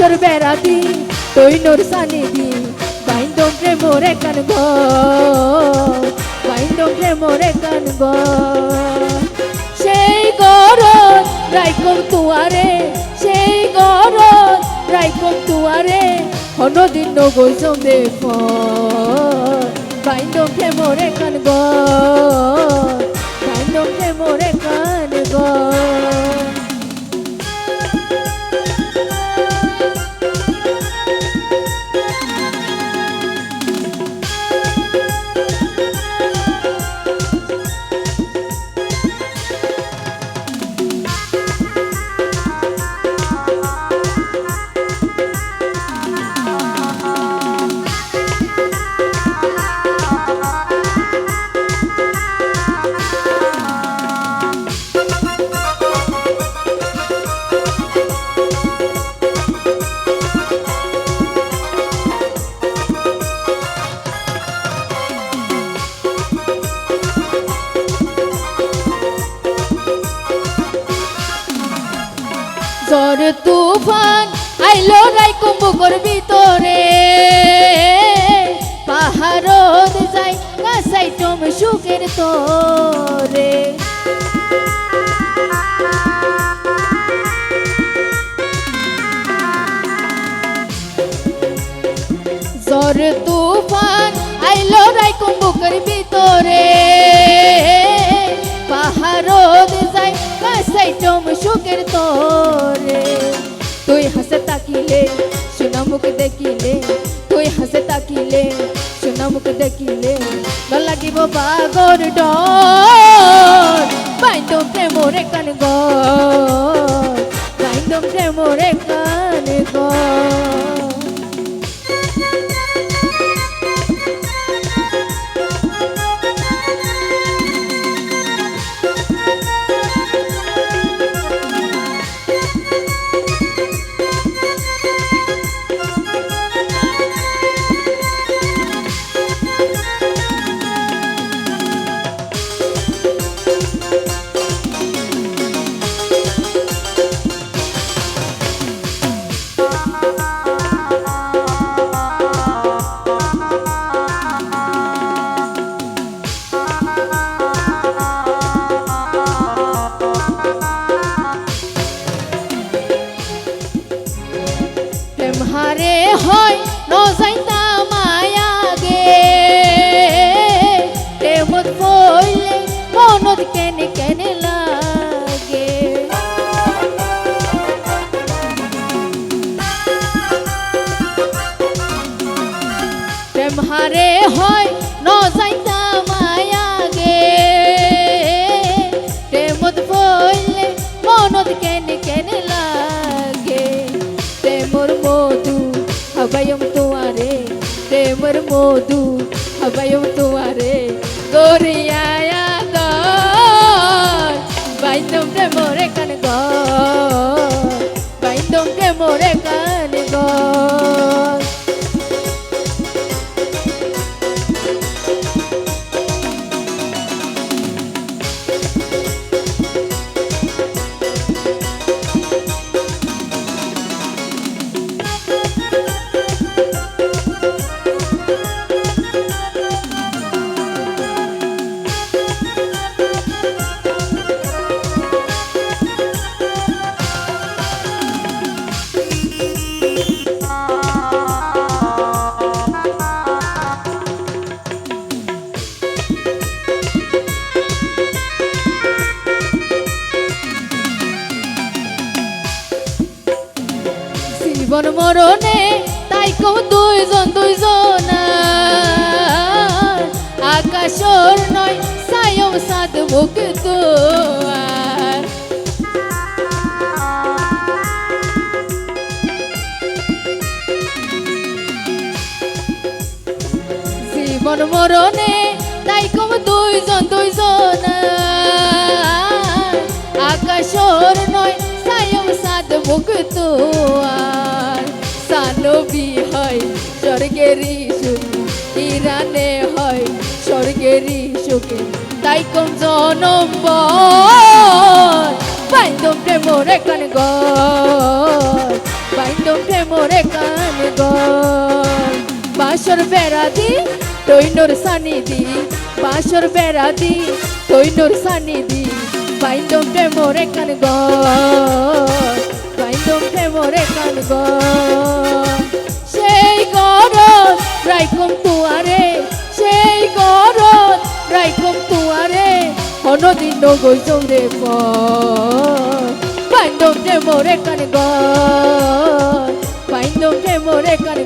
বাসর বেড়া দি তুই নোর সানি দি বাইন্দম প্রেমর একান গো বাইন্দম প্রেমর একান গো সেই গরত রাইকম তুয়ারে সেই গরত রাইকম তুয়ারে হনদিন নগৈজম দেখ বাইন্দম প্রেমর একান গো বাইন্দম প্রেমর একান গো ঝড় তুফান আইলো রাইকম বুকর ভিতরে পাহাড়ত যাই কাছাইটম সুখের তোরে ঝড় তুফান আইলো রাইকম বুকর ভিতরে পাহাড়ত যাই কাছাইটম সুখের তোরে তুই হাসে তাকিলে সোনা মুখ দেখিলে তুই হাসে তাকিলে সোনা মুখ দেখিলে ভাল লাগিব পাগর ডর বাইন্দম প্রেমর একান গো বাইন্দম প্রেমর একান গো হারে হয় নজাইতা মায়া গে প্রেমত বইলে মনত কেনে কেনে লাগে প্রেম হারে হয় নজাইতা মায়া গে প্রেমত বইলে মনত কেনে কেনে লাগে প্রেমর মধু হবায়ম তোয়ারে প্রেমর মধু হবায়ম তোয়ারে গরিয়া দর বাইন্দম প্রেমর একান গো বাইন্দম প্রেমর একান গো জীবন মরণে তাই কম দুইজন দুইজন আকাশর নয় সায়ম সাদ মুখ তোয়ার জীবন মরণে তাই কম দুইজন দুইজন আকাশর নয় সায়ম সাদ মুখ তোয়ার সানবি হয় স্বর্গেরই সুখ ইরানে হয় স্বর্গেরই সুখে তাই কম জনম বাইন্দম প্রেমর একান গো বাইন্দম প্রেমরে কান গন বাসর বেড়া দি তৈনর সানি দি বাসর বেড়া দি তৈনর সানি দি বাইন্দম প্রেমরে কান গন বাইন্দম প্রেমরে কান গন সেই গরত রাইখম তুয়ারে সেই গরত রাইখম তুয়ারে অনদিন নগৈজম রে বাইন্দম প্রেমরে কান গন বাইন্দম প্রেমরে কান